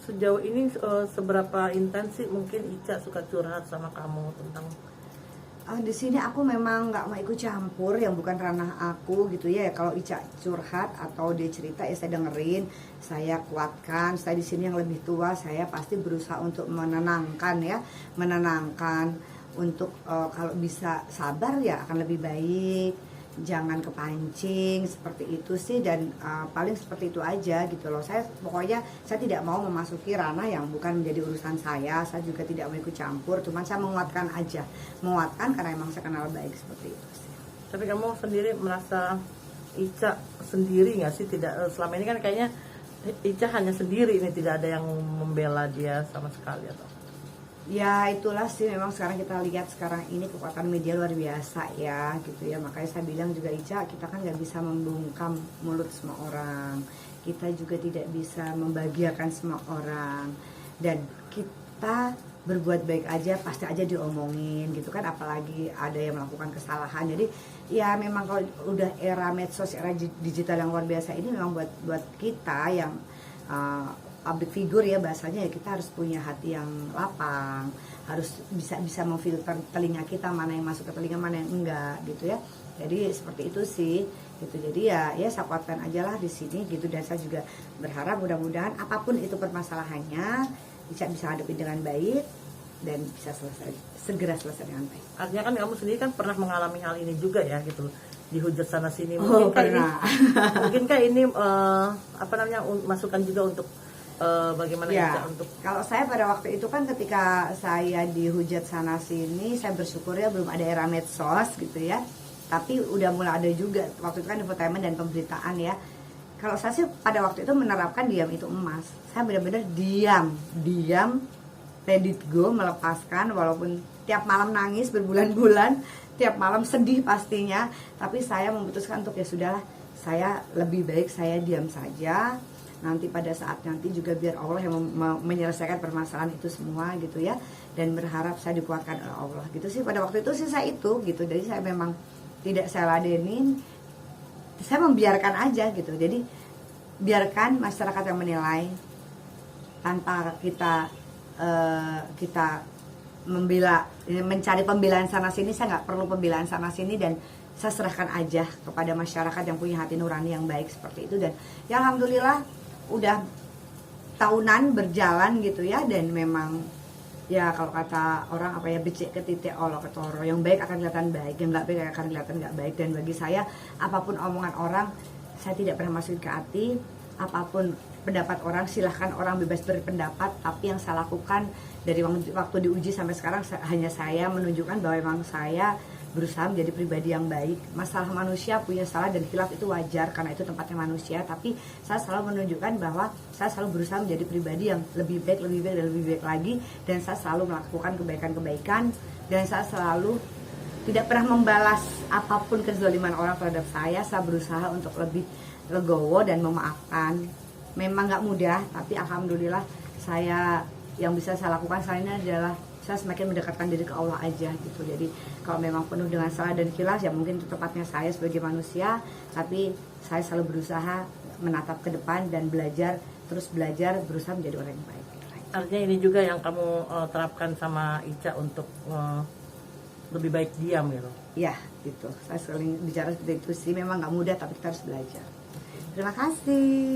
sejauh ini seberapa intens sih mungkin Ica suka curhat sama kamu tentang Di sini aku memang nggak mau ikut campur yang bukan ranah aku gitu ya. Kalau Ica curhat atau dia cerita ya saya dengerin, saya kuatkan. Saya di sini yang lebih tua, saya pasti berusaha untuk menenangkan ya, menenangkan untuk kalau bisa sabar ya akan lebih baik. Jangan kepancing seperti itu sih, dan paling seperti itu aja gitu loh. Saya pokoknya saya tidak mau memasuki ranah yang bukan menjadi urusan saya. Saya juga tidak mau ikut campur, cuman saya menguatkan aja, menguatkan karena emang saya kenal baik seperti itu sih. tapi kamu sendiri merasa Ica sendiri nggak sih? Tidak, selama ini kan kayaknya Ica hanya sendiri, ini tidak ada yang membela dia sama sekali atau? Ya itulah sih, memang sekarang kita lihat sekarang ini kekuatan media luar biasa ya gitu ya. Makanya saya bilang juga Ica, kita kan nggak bisa membungkam mulut semua orang, kita juga tidak bisa membahagiakan semua orang, dan kita berbuat baik aja pasti aja diomongin gitu kan, apalagi ada yang melakukan kesalahan. Jadi ya memang kalau udah era medsos, era digital yang luar biasa ini, memang buat kita yang public figure ya bahasanya, ya kita harus punya hati yang lapang, harus bisa memfilter telinga kita, mana yang masuk ke telinga, mana yang enggak gitu ya. Jadi seperti itu sih gitu. Jadi ya saya kuatkan aja lah di sini gitu, dan saya juga berharap mudah-mudahan apapun itu permasalahannya bisa hadapi dengan baik dan bisa segera selesai dengan baik. Artinya kan kamu sendiri kan pernah mengalami hal ini juga ya gitu, dihujat sana sini. Mungkinkah ini masukan juga untuk bagaimana ya, Ica untuk kalau saya pada waktu itu kan ketika saya dihujat sana sini, saya bersyukur ya belum ada era medsos gitu ya, tapi udah mulai ada juga waktu itu kan infotainment dan pemberitaan ya. Kalau saya sih pada waktu itu menerapkan diam itu emas. Saya benar-benar diam, let it go, melepaskan, walaupun tiap malam nangis berbulan-bulan, tiap malam sedih pastinya, tapi saya memutuskan untuk ya sudahlah, saya lebih baik saya diam saja. Nanti pada saat nanti juga biar Allah yang menyelesaikan permasalahan itu semua gitu ya, dan berharap saya dikuatkan oleh Allah gitu sih. Pada waktu itu sih saya itu gitu, jadi saya memang tidak saya ladenin, saya membiarkan aja gitu. Jadi biarkan masyarakat yang menilai, tanpa kita membela, mencari pembelaan sana sini. Saya nggak perlu pembelaan sana sini, dan saya serahkan aja kepada masyarakat yang punya hati nurani yang baik seperti itu. Dan ya alhamdulillah udah tahunan berjalan gitu ya, dan memang ya kalau kata orang apa ya, becek ke titik olo ketoro, yang baik akan kelihatan baik, yang nggak baik akan kelihatan nggak baik. Dan bagi saya apapun omongan orang, saya tidak pernah masukin ke hati. Apapun pendapat orang, silahkan orang bebas berpendapat, tapi yang saya lakukan dari waktu diuji sampai sekarang hanya saya menunjukkan bahwa memang saya berusaha menjadi pribadi yang baik. Masalah manusia punya salah dan khilaf itu wajar karena itu tempatnya manusia, tapi saya selalu menunjukkan bahwa saya selalu berusaha menjadi pribadi yang lebih baik dan lebih baik lagi, dan saya selalu melakukan kebaikan-kebaikan, dan saya selalu tidak pernah membalas apapun kezaliman orang terhadap saya. Saya berusaha untuk lebih legowo dan memaafkan. Memang nggak mudah, tapi alhamdulillah yang bisa saya lakukan saat ini adalah saya semakin mendekatkan diri ke Allah aja gitu. Jadi kalau memang penuh dengan salah dan khilaf, ya mungkin itu tepatnya saya sebagai manusia, tapi saya selalu berusaha menatap ke depan dan terus belajar, berusaha menjadi orang yang baik. Artinya ini juga yang kamu terapkan sama Ica untuk lebih baik diam gitu. Ya gitu, saya sering bicara seperti itu sih. Memang nggak mudah, tapi kita harus belajar. Terima kasih.